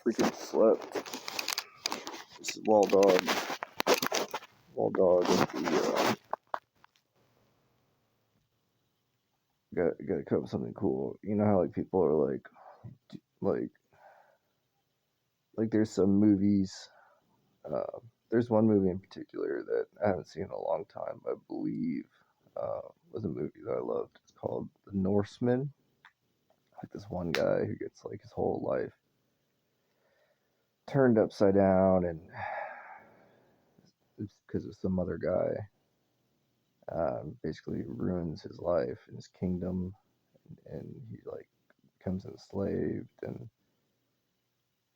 freaking slept. This is Wall Dog. Wall Dog is the gotta come up with something cool. You know how like people are like there's some movies. Uh, there's one movie in particular that I haven't seen in a long time, but I believe was a movie that I loved. It's called The Norseman. Like this one guy who gets like his whole life turned upside down, and it's because of some other guy. Basically ruins his life and his kingdom, and he like becomes enslaved, and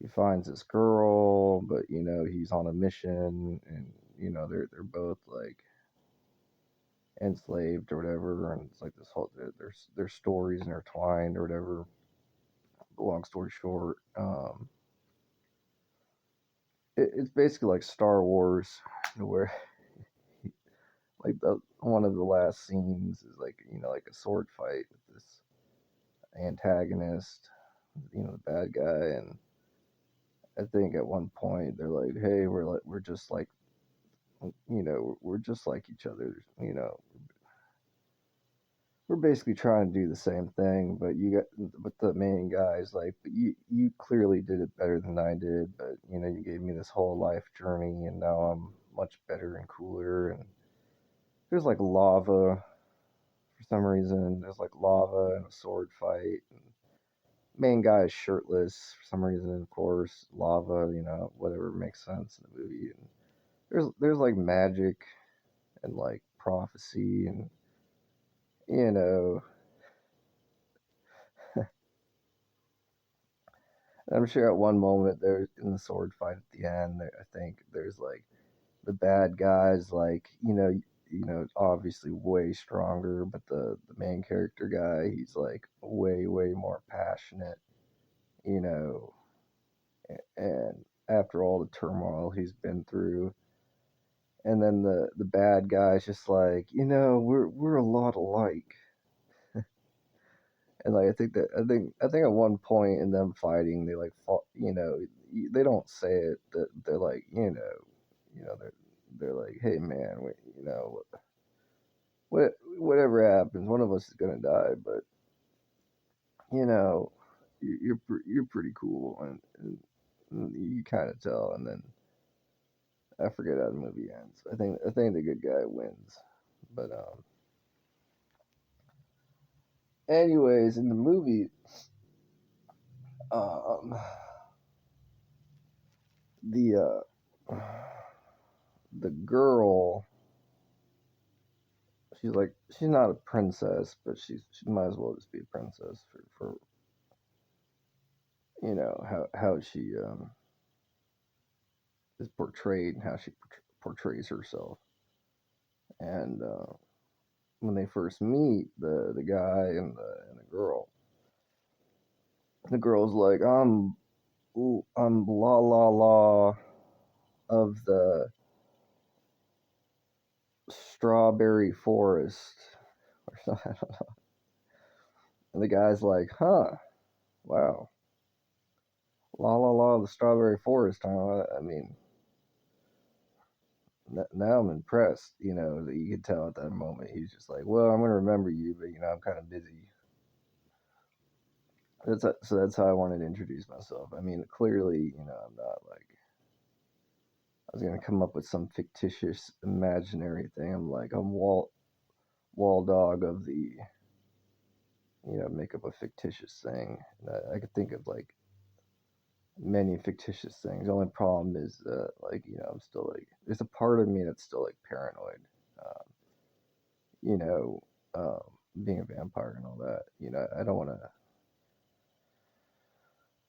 he finds this girl, but he's on a mission, and they're both like enslaved or whatever, and it's like this whole their stories intertwined or whatever. Long story short, it's basically like Star Wars, where like the one of the last scenes is like like a sword fight with this antagonist, the bad guy, and I think at one point they're like, "Hey, we're just like we're just like each other, we're basically trying to do the same thing, but the main guy is like, but you clearly did it better than I did, but you gave me this whole life journey, and now I'm much better and cooler." And there's like lava for some reason. There's like lava and a sword fight. And main guy is shirtless for some reason, of course. Lava, whatever makes sense in the movie. And there's like magic and like prophecy, and you know I'm sure at one moment there's in the sword fight at the end, I think there's like the bad guys, like obviously way stronger, but the main character guy, he's like way more passionate, you know, and after all the turmoil he's been through, and then the bad guy's just like, we're a lot alike. And like I think at one point in them fighting, they like fought, they don't say it, that they're like, they're like, hey man, whatever happens, one of us is gonna die, but you know you're pretty cool, and you kind of tell. And then I forget how the movie ends. I think the good guy wins, but anyways, in the movie, um, the the girl, she's not a princess, but she might as well just be a princess for how she is portrayed and how she portrays herself. And when they first meet, the guy and the girl, the girl's like, I'm la la la of the strawberry forest or something. I don't know. And the guy's like, huh, wow, la la la of the strawberry forest, huh? I mean, now I'm impressed. That you could tell at that moment he's just like, well, I'm gonna remember you, but I'm kind of busy. So that's how I wanted to introduce myself. I mean, clearly, I'm not like I was gonna come up with some fictitious imaginary thing. I'm like, I'm Wall Dog of the, make up a fictitious thing. And I could think of like many fictitious things. The only problem is that like I'm still like there's a part of me that's still like paranoid. Um, you know, um, being a vampire and all that. I don't want to.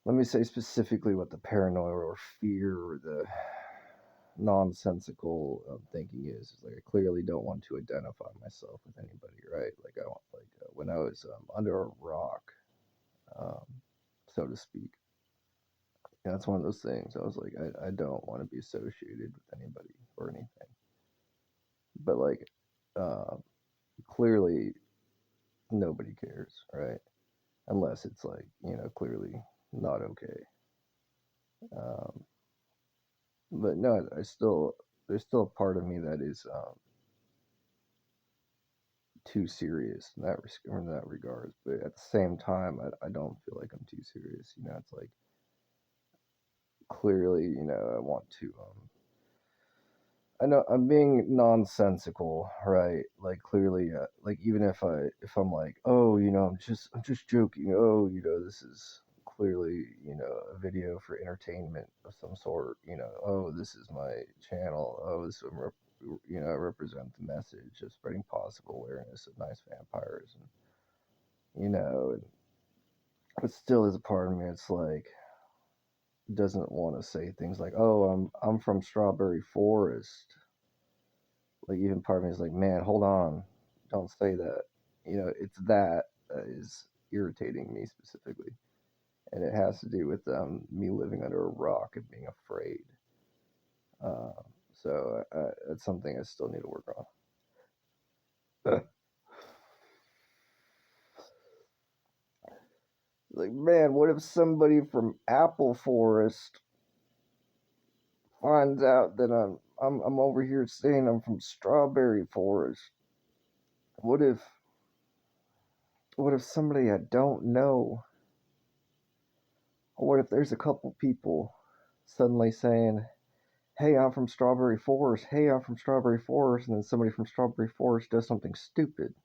Let me say specifically what the paranoia or fear or the nonsensical thinking is. Like I clearly don't want to identify myself with anybody, right? Like I want, like when I was under a rock, um, so to speak. That's one of those things. I was like, I don't want to be associated with anybody or anything. But like, uh, clearly nobody cares, right? Unless it's like clearly not okay. Um, but no, there's still a part of me that is too serious in that regards. But at the same time, I don't feel like I'm too serious. You know, it's like clearly, you know, I want to. I know I'm being nonsensical, right? Like clearly, like even if I'm like, oh, you know, I'm just joking. Oh, you know, this is clearly, you know, a video for entertainment of some sort. You know, oh, this is my channel. Oh, this will you know, represent the message of spreading positive awareness of nice vampires, and you know, but still, as a part of me, it's like doesn't want to say things like, oh, I'm from Strawberry Forest. Like even part of me is like, man, hold on, don't say that. You know, it's that is irritating me specifically, and it has to do with me living under a rock and being afraid. Uh, so it's something I still need to work on. Like, man, what if somebody from Apple Forest finds out that I'm over here saying I'm from Strawberry Forest? What if what if somebody I don't know? Or what if there's a couple people suddenly saying, hey, I'm from Strawberry Forest. Hey, I'm from Strawberry Forest. And then somebody from Strawberry Forest does something stupid.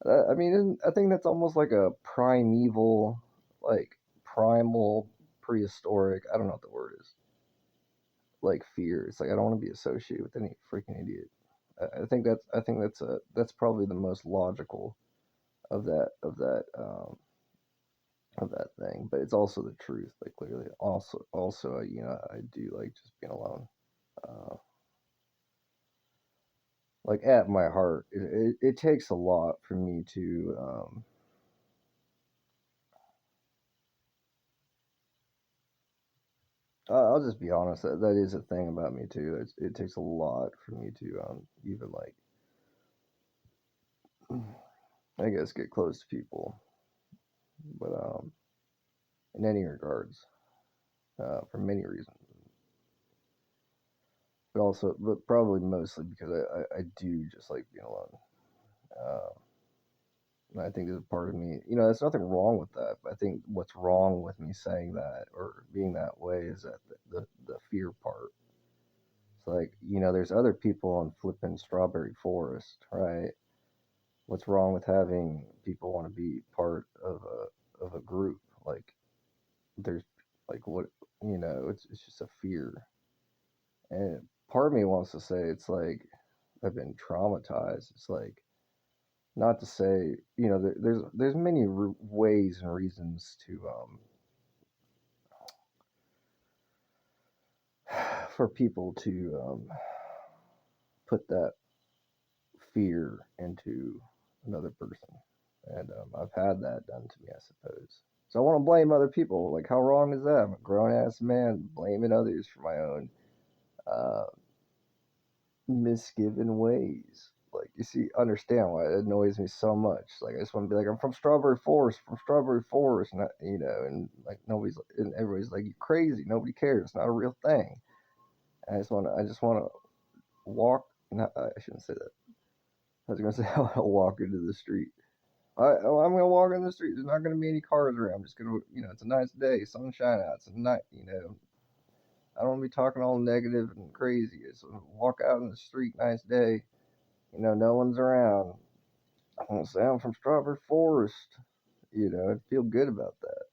I mean, I think that's almost like a primeval, like primal, prehistoric. I don't know what the word is. Like fear. It's like I don't want to be associated with any freaking idiot. I think that's probably the most logical of that thing. But it's also the truth. Like clearly, also, you know, I do like just being alone. Uh, like at my heart, it takes a lot for me to. I'll just be honest. That is a thing about me too. It takes a lot for me to even like, I guess, get close to people. But in any regards, for many reasons, but probably mostly because I do just like being alone. Uh, and I think there's a part of me, you know, there's nothing wrong with that. But I think what's wrong with me saying that or being that way is that the fear part. It's like, you know, there's other people on flipping Strawberry Forest, right? What's wrong with having people want to be part of a group? Like there's like what you know, it's just a fear. And part of me wants to say it's like I've been traumatized. It's like not to say, you know, there's many ways and reasons to for people to put that fear into another person. And I've had that done to me, I suppose. So I want to blame other people. Like, how wrong is that? I'm a grown ass man blaming others for my own uh, misgiven ways. Like, you see, understand why it annoys me so much. Like, I just want to be like, I'm from Strawberry Forest, and you know, and like and everybody's like, you're crazy. Nobody cares. It's not a real thing. And I just want to walk. Not, I shouldn't say that. I was gonna say I want to walk into the street. I'm gonna walk in the street. There's not gonna be any cars around. I'm just gonna, you know, it's a nice day, sunshine out. It's a night, you know. I don't want to be talking all negative and crazy. Just walk out in the street, nice day. You know, no one's around. I want to say I'm from Strawberry Forest. You know, I'd feel good about that.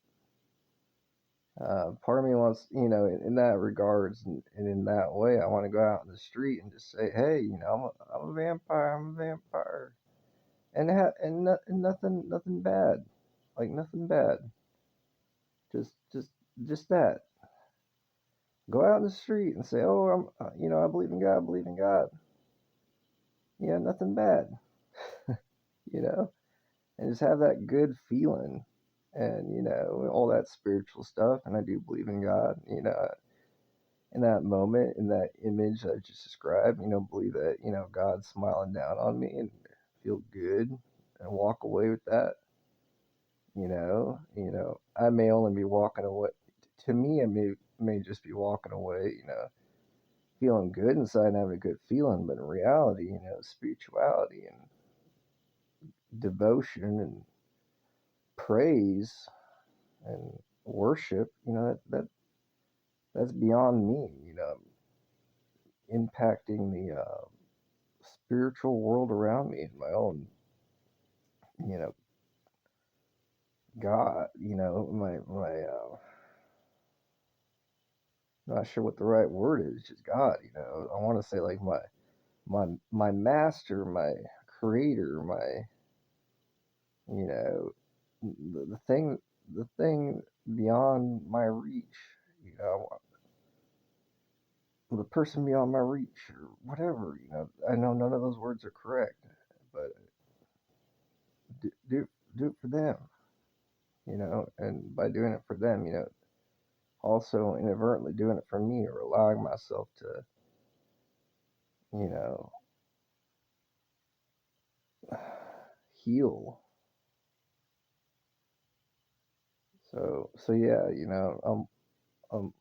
Part of me wants, you know, in that regards and in that way, I want to go out in the street and just say, hey, you know, I'm a vampire. I'm a vampire, and and nothing bad, like nothing bad. Just just just that. Go out in the street and say, "Oh, you know, I believe in God. I believe in God." Yeah, nothing bad, you know, and just have that good feeling, and you know, all that spiritual stuff. And I do believe in God, you know, in that moment, in that image I just described, you know, believe that you know God's smiling down on me and feel good and walk away with that, I may only be walking away. To me, I may just be walking away, feeling good inside and having a good feeling, but in reality, spirituality and devotion and praise and worship, that's beyond me, impacting the spiritual world around me and my own, you know, God, not sure what the right word is, just God, I want to say like my master, my creator, my, you know, the thing beyond my reach, you know, the person beyond my reach or whatever, I know none of those words are correct, but do it for them, and by doing it for them, also inadvertently doing it for me or allowing myself to, you know, heal. So yeah, I'm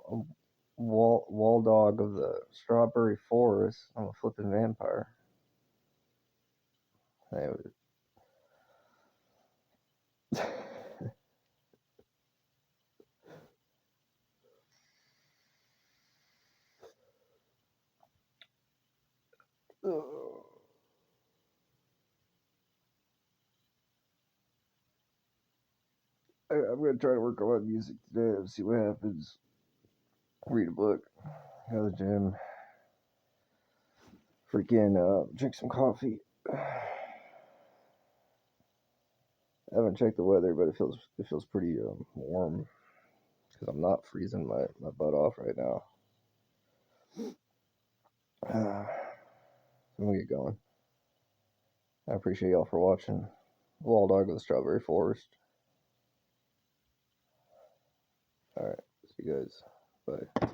wall dog of the strawberry forest. I'm a flipping vampire. Anyway. I'm gonna try to work on my music today and see what happens. Read a book, go to the gym, freaking drink some coffee. I haven't checked the weather, but it feels pretty warm because I'm not freezing my butt off right now. I'm gonna get going. I appreciate y'all for watching. Wall Dog of the Strawberry Forest. All right, see you guys. Bye.